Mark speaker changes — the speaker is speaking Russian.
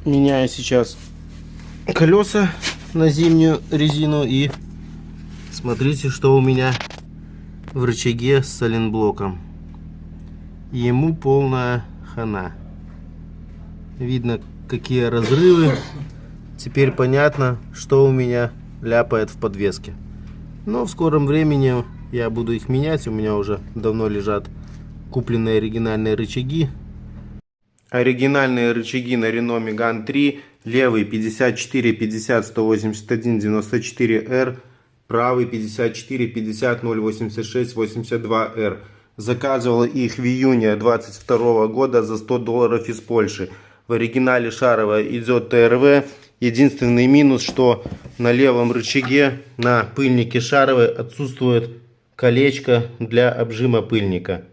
Speaker 1: Меняю сейчас колеса на зимнюю резину. И смотрите, что у меня в рычаге с сайлентблоком. Ему полная хана. Видно, какие разрывы. Теперь понятно, что у меня ляпает в подвеске. Но в скором времени я буду их менять. У меня уже давно лежат купленные оригинальные рычаги. Оригинальные рычаги на Renault Megane 3. Левый 54 50 181 94R. Правый 54 50 086 82R. Заказывал их в июне 22 года за $100 из Польши. В оригинале шаровая идет ТРВ. Единственный минус, что на левом рычаге на пыльнике шаровой отсутствует колечко для обжима пыльника.